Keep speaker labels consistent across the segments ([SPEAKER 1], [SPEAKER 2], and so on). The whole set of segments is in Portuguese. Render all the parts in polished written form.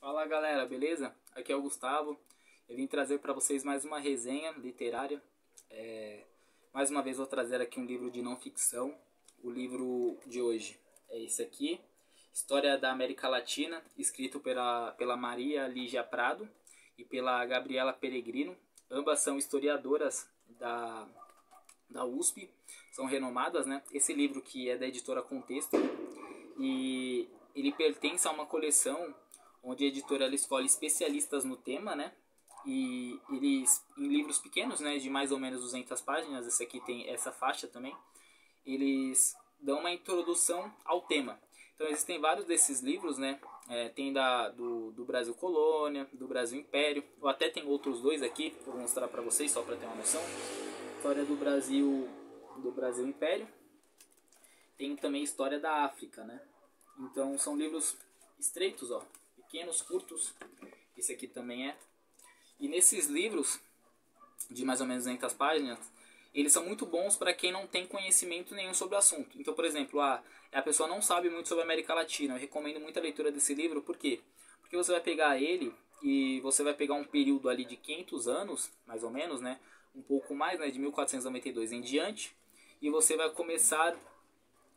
[SPEAKER 1] Fala galera, beleza? Aqui é o Gustavo. Eu vim trazer para vocês mais uma resenha literária. Mais uma vez vou trazer aqui um livro de não ficção. O livro de hoje é esse aqui, História da América Latina, escrito pela Maria Lígia Prado e pela Gabriela Peregrino. Ambas são historiadoras da USP, são renomadas, né? Esse livro que é da editora Contexto e ele pertence a uma coleção onde a editora ela escolhe especialistas no tema, né? E eles, em livros pequenos, né, de mais ou menos 200 páginas, esse aqui tem essa faixa também, eles dão uma introdução ao tema. Então existem vários desses livros, né? Tem do Brasil Colônia, do Brasil Império, ou até tem outros dois aqui, que eu vou mostrar para vocês só para ter uma noção. História do Brasil Império. Tem também História da África, né? Então são livros estreitos, ó, pequenos, curtos. Esse aqui também é. E nesses livros, de mais ou menos 200 páginas, eles são muito bons para quem não tem conhecimento nenhum sobre o assunto. Então, por exemplo, a pessoa não sabe muito sobre a América Latina. Eu recomendo muito a leitura desse livro, por quê? Porque você vai pegar ele e você vai pegar um período ali de 500 anos, mais ou menos, né? Um pouco mais, né? De 1492 em diante. E você vai começar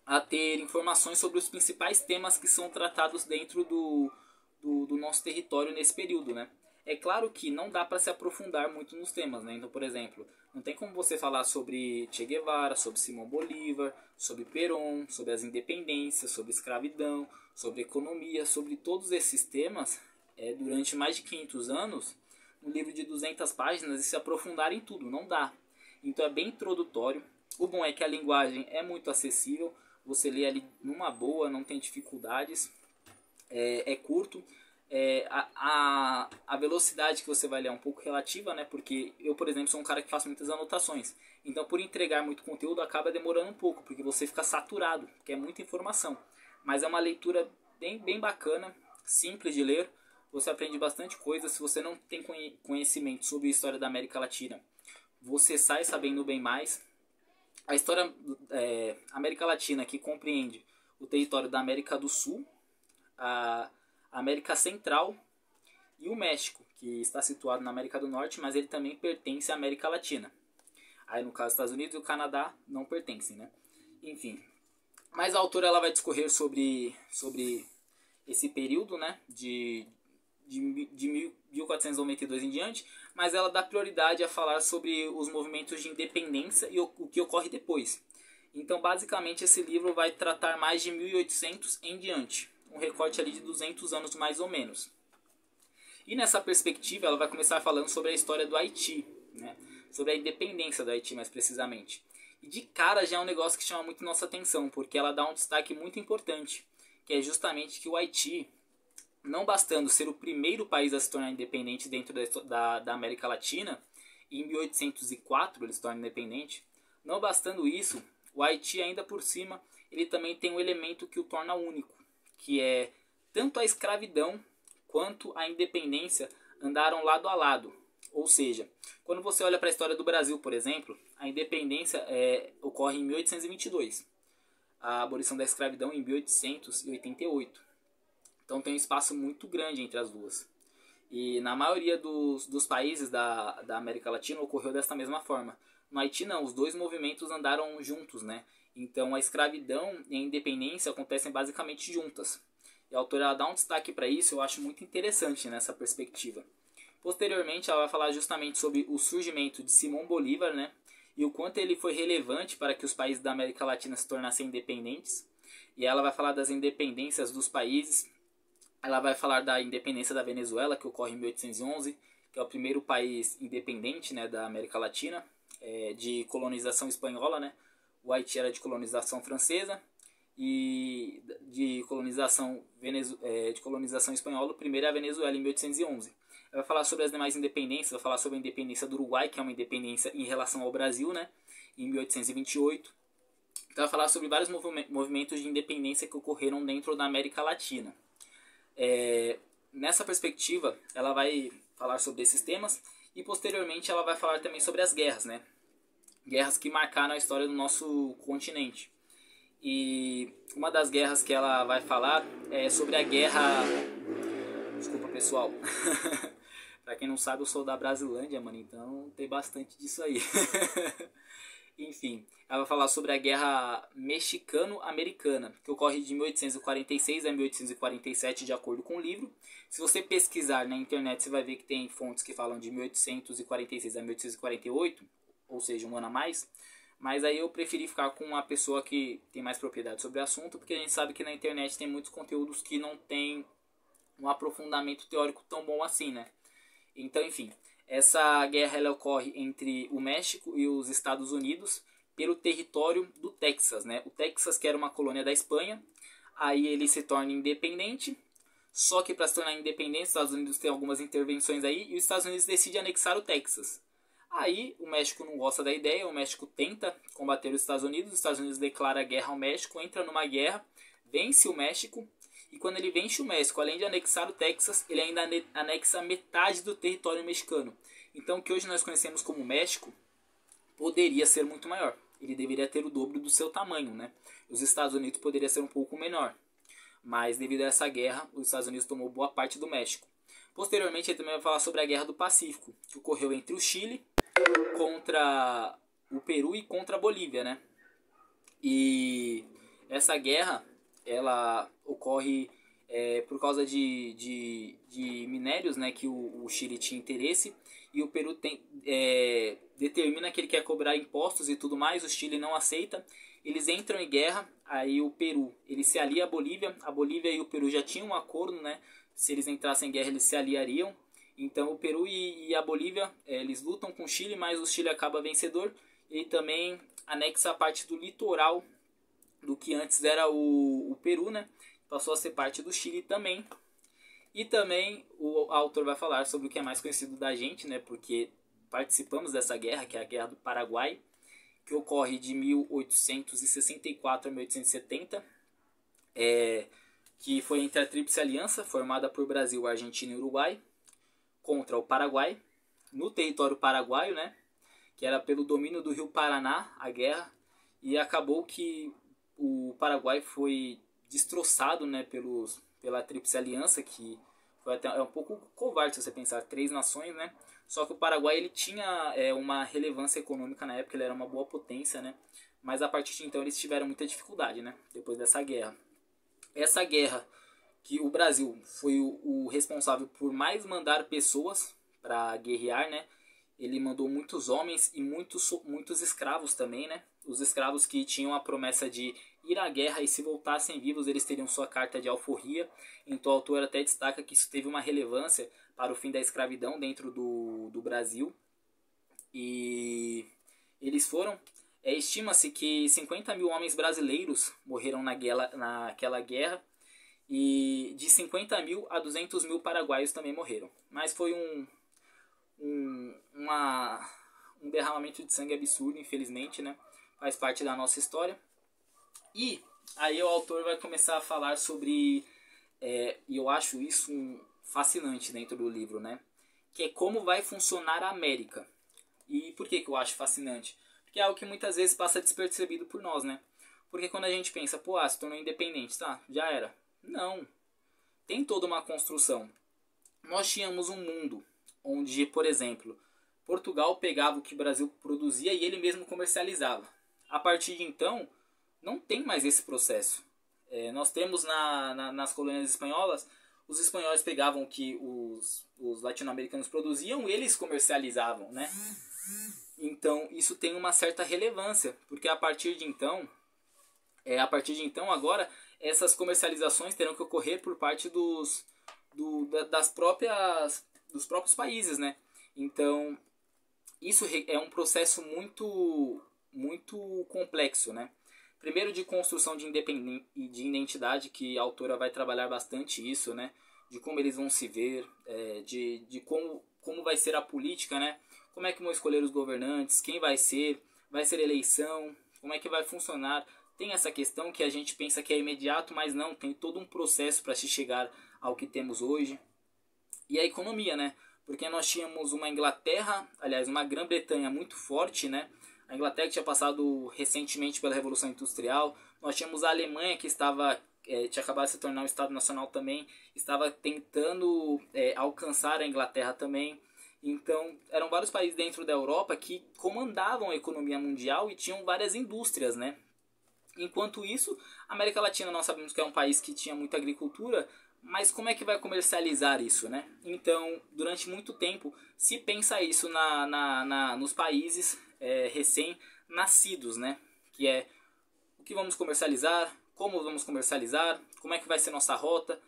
[SPEAKER 1] a ter informações sobre os principais temas que são tratados dentro do nosso território nesse período, né? É claro que não dá para se aprofundar muito nos temas, né? Então, por exemplo, não tem como você falar sobre Che Guevara, sobre Simão Bolívar, sobre Perón, sobre as independências, sobre escravidão, sobre economia, sobre todos esses temas durante mais de 500 anos, um livro de 200 páginas e se aprofundar em tudo, não dá. Então é bem introdutório. O bom é que a linguagem é muito acessível, você lê ali numa boa, não tem dificuldades, é curto. A velocidade que você vai ler é um pouco relativa, né? Porque eu, por exemplo, sou um cara que faço muitas anotações. Então, por entregar muito conteúdo, acaba demorando um pouco, porque você fica saturado, porque é muita informação. Mas é uma leitura bem bacana, simples de ler. Você aprende bastante coisa. Se você não tem conhecimento sobre a história da América Latina, você sai sabendo bem mais. A história América Latina, que compreende o território da América do Sul, a América Central e o México, que está situado na América do Norte, mas ele também pertence à América Latina. Aí no caso os Estados Unidos e o Canadá não pertencem, né? Enfim. Mas a autora ela vai discorrer sobre esse período, né? De 1492 em diante, mas ela dá prioridade a falar sobre os movimentos de independência e o que ocorre depois. Então basicamente esse livro vai tratar mais de 1800 em diante. Um recorte ali de 200 anos mais ou menos. E nessa perspectiva ela vai começar falando sobre a história do Haiti, né? Sobre a independência do Haiti mais precisamente. E de cara já é um negócio que chama muito nossa atenção, porque ela dá um destaque muito importante, que é justamente que o Haiti, não bastando ser o primeiro país a se tornar independente dentro da América Latina, e em 1804 ele se torna independente, não bastando isso, o Haiti ainda por cima ele também tem um elemento que o torna único, que é tanto a escravidão quanto a independência andaram lado a lado. Ou seja, quando você olha para a história do Brasil, por exemplo, a independência ocorre em 1822. A abolição da escravidão em 1888. Então tem um espaço muito grande entre as duas. E na maioria dos países da América Latina ocorreu desta mesma forma. No Haiti não, os dois movimentos andaram juntos, né? Então a escravidão e a independência acontecem basicamente juntas. E a autora ela dá um destaque para isso, eu acho muito interessante nessa perspectiva. Posteriormente ela vai falar justamente sobre o surgimento de Simão Bolívar, né? E o quanto ele foi relevante para que os países da América Latina se tornassem independentes. E ela vai falar das independências dos países. Ela vai falar da independência da Venezuela, que ocorre em 1811, que é o primeiro país independente, né, da América Latina, de colonização espanhola, né? O Haiti era de colonização francesa e de colonização espanhola, o primeiro é a Venezuela, em 1811. Ela vai falar sobre as demais independências, vai falar sobre a independência do Uruguai, que é uma independência em relação ao Brasil, né, em 1828. Então vai falar sobre vários movimentos de independência que ocorreram dentro da América Latina. Nessa perspectiva, ela vai falar sobre esses temas e posteriormente ela vai falar também sobre as guerras, né? Guerras que marcaram a história do nosso continente. E uma das guerras que ela vai falar é sobre a guerra... Desculpa, pessoal. Pra quem não sabe, eu sou da Brasilândia, mano, então tem bastante disso aí. Enfim, ela vai falar sobre a Guerra Mexicano-Americana, que ocorre de 1846 a 1847, de acordo com o livro. Se você pesquisar na internet, você vai ver que tem fontes que falam de 1846 a 1848, ou seja, um ano a mais. Mas aí eu preferi ficar com uma pessoa que tem mais propriedade sobre o assunto, porque a gente sabe que na internet tem muitos conteúdos que não tem um aprofundamento teórico tão bom assim, né? Então, enfim, essa guerra ela ocorre entre o México e os Estados Unidos pelo território do Texas, né? O Texas, que era uma colônia da Espanha, aí ele se torna independente, só que para se tornar independente, os Estados Unidos tem algumas intervenções aí, e os Estados Unidos decidem anexar o Texas. Aí o México não gosta da ideia, o México tenta combater os Estados Unidos declara guerra ao México, entra numa guerra, vence o México, e quando ele vence o México, além de anexar o Texas, ele ainda anexa metade do território mexicano. Então o que hoje nós conhecemos como México poderia ser muito maior. Ele deveria ter o dobro do seu tamanho, né? Os Estados Unidos poderia ser um pouco menor. Mas devido a essa guerra, os Estados Unidos tomou boa parte do México. Posteriormente ele também vai falar sobre a Guerra do Pacífico, que ocorreu entre o Chile contra o Peru e contra a Bolívia, né? E essa guerra ela ocorre por causa de minérios, né, que o Chile tinha interesse, e o Peru determina que ele quer cobrar impostos e tudo mais, o Chile não aceita, eles entram em guerra, aí o Peru ele se alia à Bolívia, a Bolívia e o Peru já tinham um acordo, né, se eles entrassem em guerra eles se aliariam, então o Peru e a Bolívia eles lutam com o Chile, mas o Chile acaba vencedor, e também anexa a parte do litoral do que antes era o Peru, né? Passou a ser parte do Chile também. E também o autor vai falar sobre o que é mais conhecido da gente, né? Porque participamos dessa guerra, que é a Guerra do Paraguai, que ocorre de 1864 a 1870, que foi entre a Tríplice Aliança, formada por Brasil, Argentina e Uruguai, contra o Paraguai, no território paraguaio, né? Que era pelo domínio do Rio Paraná, a guerra, e acabou que o Paraguai foi destroçado, né, pela Tríplice Aliança, que foi até um pouco covarde se você pensar, 3 nações, né? Só que o Paraguai ele tinha uma relevância econômica na época, ele era uma boa potência, né? Mas a partir de então eles tiveram muita dificuldade, né? Depois dessa guerra. Essa guerra que o Brasil foi o responsável por mais mandar pessoas para guerrear, né? Ele mandou muitos homens e muitos escravos também, né? Os escravos que tinham a promessa de ir à guerra e se voltassem vivos eles teriam sua carta de alforria. Então o autor até destaca que isso teve uma relevância para o fim da escravidão dentro do Brasil. E eles foram... estima-se que 50 mil homens brasileiros morreram naquela guerra. E de 50 mil a 200 mil paraguaios também morreram. Mas foi um derramamento de sangue absurdo, infelizmente, né? Faz parte da nossa história. E aí o autor vai começar a falar sobre, e eu acho isso fascinante dentro do livro, né? Que é como vai funcionar a América. E por que eu acho fascinante? Porque é algo que muitas vezes passa despercebido por nós, né? Porque quando a gente pensa, pô, se tornou independente, tá, já era. Não. Tem toda uma construção. Nós tínhamos um mundo onde, por exemplo, Portugal pegava o que o Brasil produzia e ele mesmo comercializava. A partir de então, não tem mais esse processo. Nós temos nas colônias espanholas, os espanhóis pegavam o que os latino-americanos produziam e eles comercializavam, né? Então, isso tem uma certa relevância, porque a partir de então, agora, essas comercializações terão que ocorrer por parte dos próprios países, né? Então, isso é um processo muito, muito complexo, né? Primeiro de construção de identidade, que a autora vai trabalhar bastante isso, né? De como eles vão se ver, de como vai ser a política, né? Como é que vão escolher os governantes, quem vai ser eleição, como é que vai funcionar. Tem essa questão que a gente pensa que é imediato, mas não, tem todo um processo para se chegar ao que temos hoje. E a economia, né? Porque nós tínhamos uma Inglaterra, aliás, uma Grã-Bretanha muito forte, né? A Inglaterra que tinha passado recentemente pela Revolução Industrial. Nós tínhamos a Alemanha que tinha acabado de se tornar um Estado Nacional também. Estava tentando alcançar a Inglaterra também. Então, eram vários países dentro da Europa que comandavam a economia mundial e tinham várias indústrias, né? Enquanto isso, a América Latina nós sabemos que é um país que tinha muita agricultura, mas como é que vai comercializar isso, né? Então, durante muito tempo, se pensa isso nos países recém-nascidos, né? Que é o que vamos comercializar, como vamos comercializar, como é que vai ser nossa rota,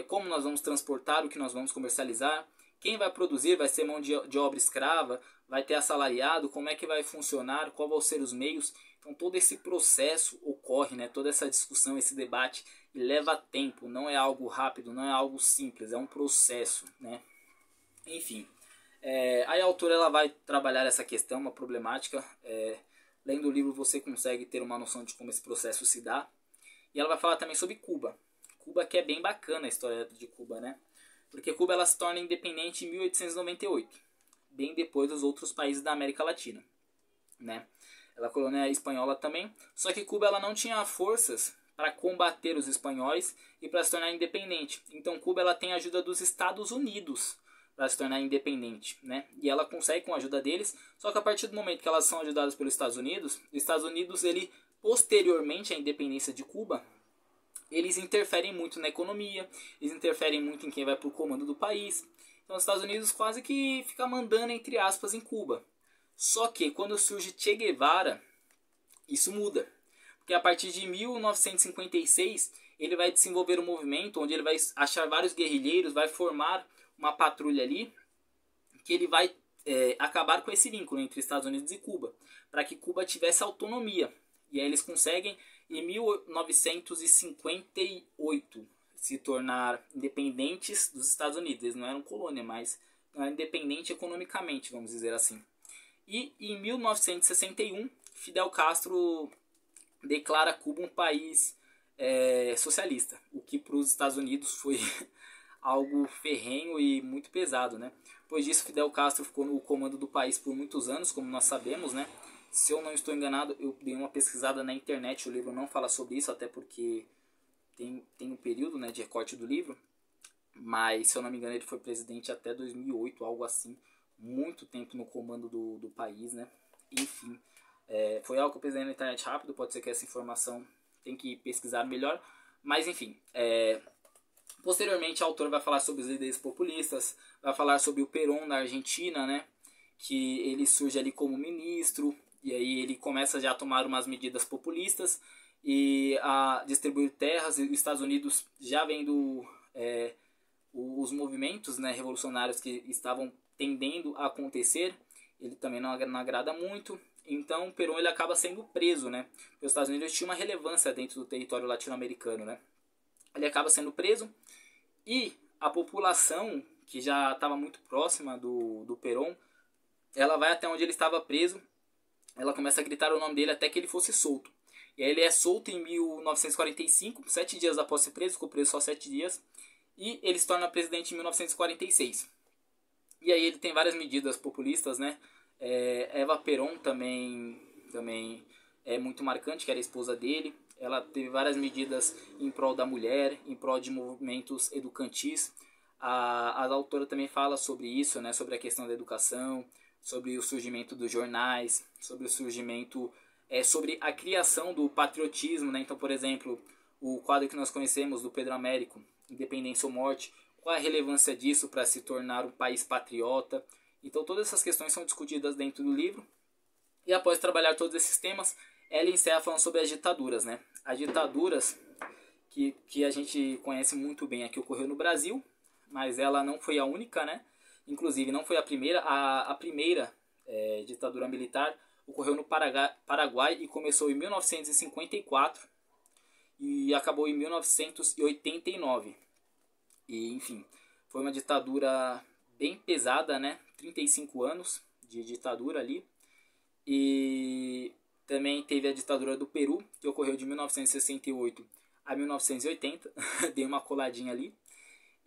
[SPEAKER 1] como nós vamos transportar o que nós vamos comercializar, quem vai produzir, vai ser mão de obra escrava, vai ter assalariado, como é que vai funcionar, qual vão ser os meios. Então todo esse processo ocorre, né? Toda essa discussão, esse debate, e leva tempo, não é algo rápido, não é algo simples, é um processo, né? Enfim, aí a autora ela vai trabalhar essa questão, uma problemática. Lendo o livro você consegue ter uma noção de como esse processo se dá. E ela vai falar também sobre Cuba. Cuba, que é bem bacana a história de Cuba, né? Porque Cuba ela se torna independente em 1898, bem depois dos outros países da América Latina, né? Ela é colônia espanhola também, só que Cuba ela não tinha forças para combater os espanhóis e para se tornar independente. Então Cuba ela tem a ajuda dos Estados Unidos para se tornar independente, né? E ela consegue com a ajuda deles, só que a partir do momento que elas são ajudadas pelos Estados Unidos ele posteriormente à independência de Cuba, eles interferem muito na economia, eles interferem muito em quem vai para o comando do país. Então os Estados Unidos quase que fica mandando entre aspas em Cuba. Só que quando surge Che Guevara, isso muda. Porque a partir de 1956 ele vai desenvolver um movimento onde ele vai achar vários guerrilheiros, vai formar uma patrulha ali, que ele vai acabar com esse vínculo entre Estados Unidos e Cuba, para que Cuba tivesse autonomia. E aí eles conseguem, em 1958, se tornar independentes dos Estados Unidos. Eles não eram colônia, mas eram independentes economicamente, vamos dizer assim. E em 1961, Fidel Castro declara Cuba um país socialista, o que para os Estados Unidos foi algo ferrenho e muito pesado, né? Depois disso, Fidel Castro ficou no comando do país por muitos anos, como nós sabemos, né? Se eu não estou enganado, eu dei uma pesquisada na internet, o livro não fala sobre isso, até porque tem um período, né, de recorte do livro, mas se eu não me engano ele foi presidente até 2008, algo assim, muito tempo no comando do país, né? Enfim, foi algo que eu pesquisei na internet rápido, pode ser que essa informação tem que pesquisar melhor, mas enfim, posteriormente, o autor vai falar sobre os líderes populistas, vai falar sobre o Perón na Argentina, né? Que ele surge ali como ministro, e aí ele começa já a tomar umas medidas populistas e a distribuir terras. E os Estados Unidos, já vendo os movimentos, né, revolucionários que estavam tendendo a acontecer, ele também não agrada muito. Então, Perón ele acaba sendo preso, né? Porque os Estados Unidos tinham uma relevância dentro do território latino-americano, né? Ele acaba sendo preso e a população, que já estava muito próxima do Perón, ela vai até onde ele estava preso, ela começa a gritar o nome dele até que ele fosse solto. E aí ele é solto em 1945, 7 dias após ser preso, ficou preso só 7 dias, e ele se torna presidente em 1946. E aí ele tem várias medidas populistas, né? Eva Perón também é muito marcante, que era a esposa dele. Ela teve várias medidas em prol da mulher, em prol de movimentos educantis. A autora também fala sobre isso, né? Sobre a questão da educação, sobre o surgimento dos jornais, sobre o surgimento, sobre a criação do patriotismo, né? Então, por exemplo, o quadro que nós conhecemos do Pedro Américo, Independência ou Morte, qual a relevância disso para se tornar um país patriota? Então, todas essas questões são discutidas dentro do livro. E após trabalhar todos esses temas, ela encerra falando sobre as ditaduras, né? As ditaduras que a gente conhece muito bem aqui ocorreu no Brasil, mas ela não foi a única, né? Inclusive, não foi a primeira. A primeira ditadura militar ocorreu no Paraguai e começou em 1954 e acabou em 1989. E, enfim, foi uma ditadura bem pesada, né? 35 anos de ditadura ali. E também teve a ditadura do Peru, que ocorreu de 1968 a 1980. Dei uma coladinha ali.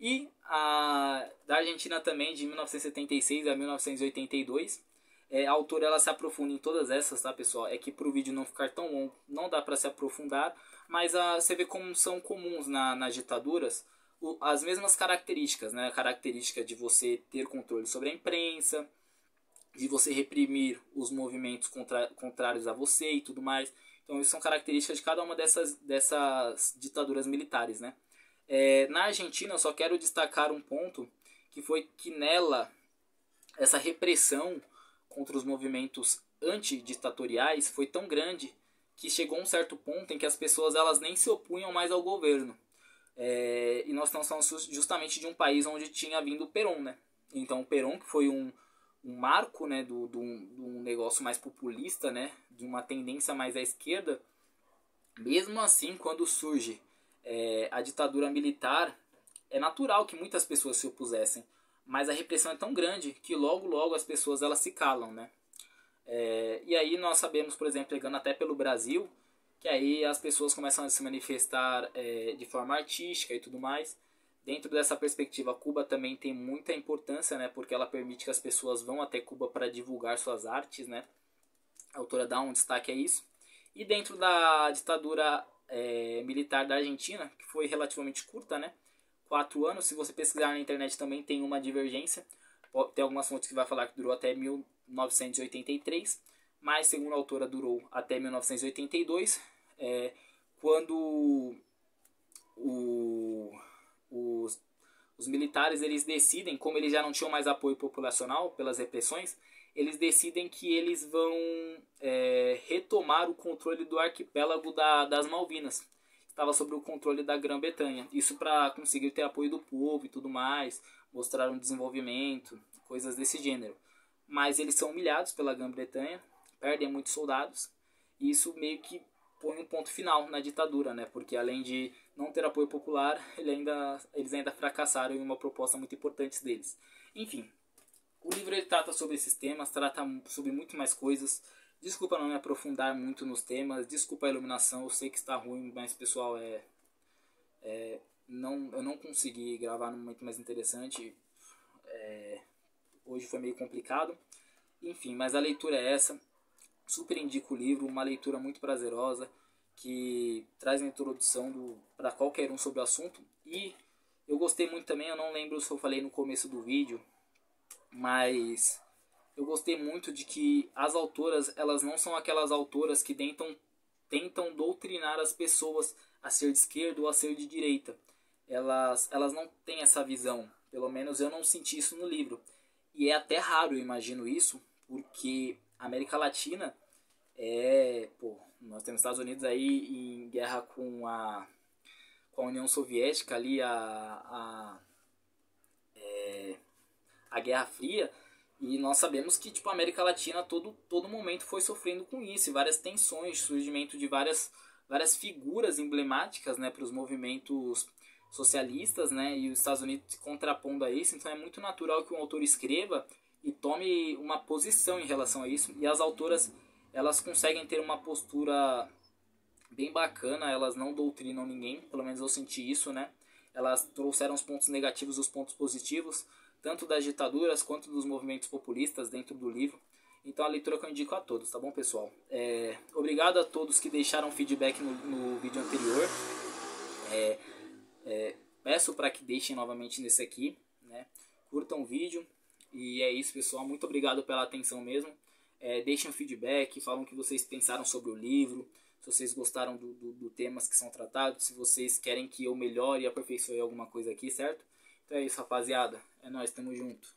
[SPEAKER 1] E a da Argentina também, de 1976 a 1982. A autora ela se aprofunda em todas essas, tá, pessoal? É que para o vídeo não ficar tão longo, não dá para se aprofundar. Mas você vê como são comuns nas ditaduras as mesmas características, né? A característica de você ter controle sobre a imprensa, de você reprimir os movimentos contrários a você e tudo mais. Então, isso são características de cada uma dessas ditaduras militares, né? Na Argentina, eu só quero destacar um ponto, que foi que nela, essa repressão contra os movimentos antiditatoriais foi tão grande que chegou a um certo ponto em que as pessoas elas nem se opunham mais ao governo. E nós estamos falando justamente de um país onde tinha vindo o Perón, né? Então o Perón, que foi um marco, né, do um negócio mais populista, né, de uma tendência mais à esquerda, mesmo assim, quando surge a ditadura militar, é natural que muitas pessoas se opusessem, mas a repressão é tão grande que logo as pessoas elas se calam, né? E aí nós sabemos, por exemplo, pegando até pelo Brasil, que aí as pessoas começam a se manifestar de forma artística e tudo mais. Dentro dessa perspectiva, Cuba também tem muita importância, né, porque ela permite que as pessoas vão até Cuba para divulgar suas artes, né? A autora dá um destaque a isso. E dentro da ditadura militar da Argentina, que foi relativamente curta, né? 4 anos, se você pesquisar na internet também tem uma divergência. Tem algumas fontes que vai falar que durou até 1983, mas segundo a autora durou até 1982, quando os militares eles decidem, como eles já não tinham mais apoio populacional pelas repressões, eles decidem que eles vão retomar o controle do arquipélago das Malvinas. Estava sob o controle da Grã-Bretanha. Isso para conseguir ter apoio do povo e tudo mais, mostrar um desenvolvimento, coisas desse gênero. Mas eles são humilhados pela Grã-Bretanha, perdem muitos soldados, e isso meio que põe um ponto final na ditadura, né? Porque além de não ter apoio popular, eles ainda fracassaram em uma proposta muito importante deles. Enfim, o livro ele trata sobre esses temas, trata sobre muito mais coisas. Desculpa não me aprofundar muito nos temas, desculpa a iluminação, eu sei que está ruim, mas pessoal, eu não consegui gravar num momento mais interessante. Hoje foi meio complicado. Enfim, mas a leitura é essa. Super indico o livro, uma leitura muito prazerosa, que traz a introdução para qualquer um sobre o assunto. E eu gostei muito também, eu não lembro se eu falei no começo do vídeo, mas eu gostei muito de que as autoras, elas não são aquelas autoras que tentam doutrinar as pessoas a ser de esquerda ou a ser de direita. Elas não têm essa visão, pelo menos eu não senti isso no livro. E é até raro, eu imagino isso, porque a América Latina nós temos Estados Unidos aí em guerra com a União Soviética ali, a Guerra Fria, e nós sabemos que a América Latina todo momento foi sofrendo com isso, e várias tensões, surgimento de várias figuras emblemáticas, né, para os movimentos socialistas, né, e os Estados Unidos se contrapondo a isso. Então é muito natural que um autor escreva e tome uma posição em relação a isso, e as autoras elas conseguem ter uma postura bem bacana, elas não doutrinam ninguém, pelo menos eu senti isso, né? Elas trouxeram os pontos negativos e os pontos positivos, tanto das ditaduras quanto dos movimentos populistas dentro do livro. Então a leitura que eu indico a todos, tá bom, pessoal? Obrigado a todos que deixaram feedback no vídeo anterior. Peço para que deixem novamente nesse aqui, né? Curtam o vídeo. E é isso, pessoal. Muito obrigado pela atenção mesmo. Deixem um feedback, falam o que vocês pensaram sobre o livro, se vocês gostaram do temas que são tratados, se vocês querem que eu melhore e aperfeiçoe alguma coisa aqui, certo? Então é isso, rapaziada. É nóis, tamo junto.